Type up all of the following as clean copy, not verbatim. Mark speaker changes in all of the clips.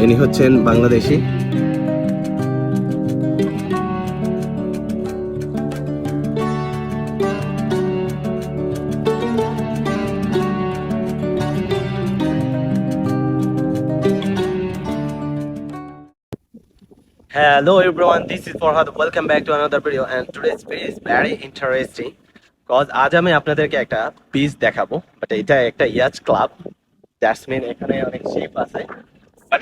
Speaker 1: ইনি হচ্ছেন Bangladeshi. Hello everyone, this is Farhad. Welcome back to another video and today's video is very interesting because আজ আমি আপনাদেরকে একটা পিস দেখাবো, বাট এটা একটা ইয়াচ ক্লাব। দ্যাটস মিন এখানে অনেক শেপ আছে, বাট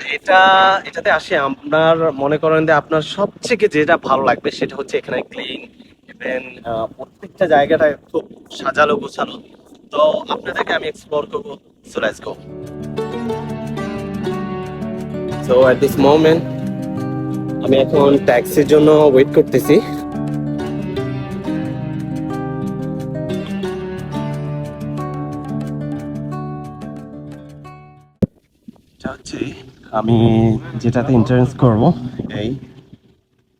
Speaker 1: এটাতে আসে আপনার মনে করেন যে আপনার সবথেকে যেটা ভালো লাগবে সেটা হচ্ছে এখানে ক্লিন, ইভেন প্রত্যেকটা জায়গাটা খুব সাজালো গোছানো। তো আপনাদেরকে আমি এক্সপ্লোর করবো, so let's go. So at this moment আমি এখন ট্যাক্সির জন্য ওয়েট করতেছি। এটা হচ্ছে আমি যেটাতে এন্ট্রান্স করব,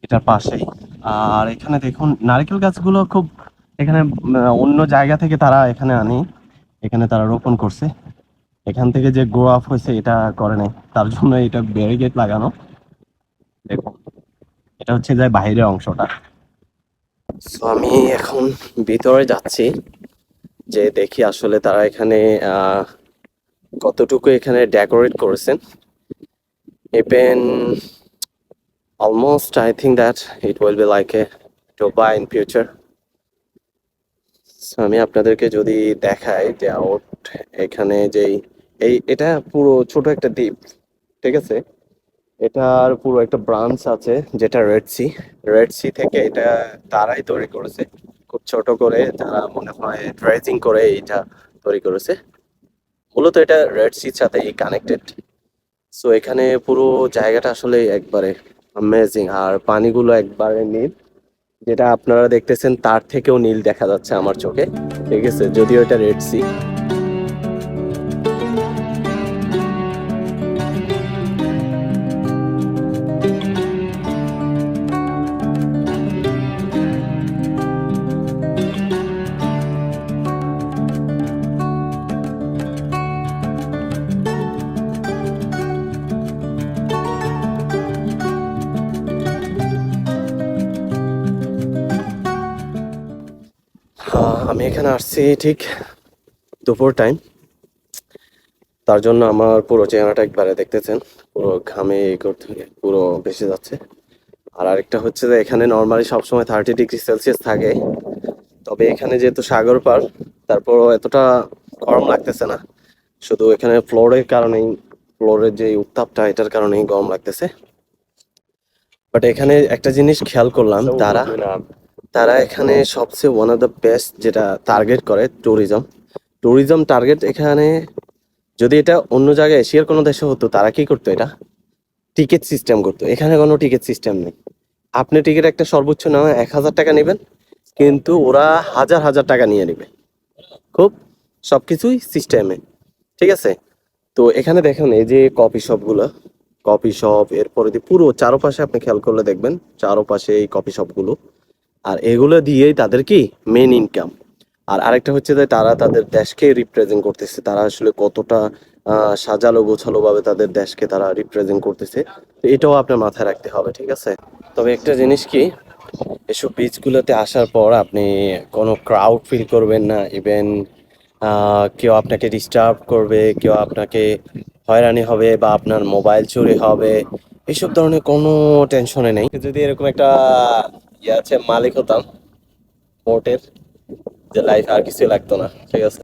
Speaker 1: এটার পাশেই। আর এখানে দেখুন নারকেল গাছগুলো খুব এখানে অন্য জায়গা থেকে তারা এখানে আনে, এখানে তারা রোপণ করছে। এখান থেকে যে গ্রো আপ হয়েছে এটা করে নাই, তার জন্য এটা ব্যারিকেড লাগানো। দেখুন এটা হচ্ছে যে বাইরের অংশটা। সো আমি এখন ভিতরে যাচ্ছি, যে দেখি আসলে তারা এখানে কতটুকু এখানে ডেকোরেট করেছেন। Even almost I think that it will be like a to buy in future. আমি আপনাদেরকে যদি দেখাই যে আউট এখানে যেই এটা পুরো ছোট একটা দ্বীপ, ঠিক আছে। এটার পুরো একটা ব্রাঞ্চ আছে যেটা রেড সি থেকে এটা তারাই তৈরি করেছে, খুব ছোট করে তারা মনে হয় ড্রেজিং করে এটা তৈরি করেছে। মূলত এটা রেড সির সাথে কানেক্টেড। সো এখানে পুরো জায়গাটা আসলে একবারে অ্যামেজিং, আর পানিগুলো একবারে নীল, যেটা আপনারা দেখতেছেন তার থেকেও নীল দেখা যাচ্ছে আমার চোখে, ঠিক আছে, যদিও এটা রেড সি। আমি এখানে আসছি ঠিক দুপুর টাইম, তার জন্য আমার পুরো চেহারাটা একবারে দেখতেছেন পুরো ঘামে করতে পুরো ভেসে যাচ্ছে। আর আরেকটা হচ্ছে যে এখানে নর্মালি সবসময় 30°C থাকে, তবে এখানে যেহেতু সাগর পার, তারপরও এতটা গরম লাগতেছে না। শুধু এখানে ফ্লোরের যে উত্তাপটা এটার কারণেই গরম লাগতেছে। বাট এখানে একটা জিনিস খেয়াল করলাম, তারা এখানে সবচেয়ে ওয়ান অফ দ্য বেস্ট যেটা টার্গেট করে ট্যুরিজম টার্গেট এখানে। যদি এটা অন্য জায়গায় এশিয়ার কোনো দেশে হতো, তারা কি করতো, এটা টিকিট সিস্টেম করতো। এখানে কোনো টিকিট সিস্টেম নেই। আপনি টিকিট একটা সর্বোচ্চ না 1,000 টাকা নেবেন, কিন্তু ওরা হাজার হাজার টাকা নিয়ে নেবে, খুব সবকিছুই সিস্টেমে, ঠিক আছে। তো এখানে দেখেন এই যে কফি শপ, এরপরে দিয়ে পুরো চারপাশে আপনি খেয়াল করলে দেখবেন চারপাশে এই কফি শপগুলো, আর এগুলো দিয়েই তাদের কি মেন ইনকাম। আর আরেকটা হচ্ছে যে তারা তাদের দেশকে রিপ্রেজেন্ট করতেছে, তারা আসলে কতটা সাজালো গোছালো ভাবে তাদের দেশকে তারা রিপ্রেজেন্ট করতেছে, তো এটাও আপনার মাথায় রাখতে হবে, ঠিক আছে। তবে একটা জিনিস কি, এসব বিচগুলোতে আসার পর আপনি কোনো ক্রাউড ফিল করবেন না। ইভেন কেউ আপনাকে ডিস্টার্ব করবে, কেউ আপনাকে হয়রানি হবে, বা আপনার মোবাইল চুরি হবে, এইসব ধরনের কোনো টেনশনে নেই। যদি এরকম একটা আছে মালিক হতাম বোটের, যে লাইফ আর কিছু লাগতো না, ঠিক আছে।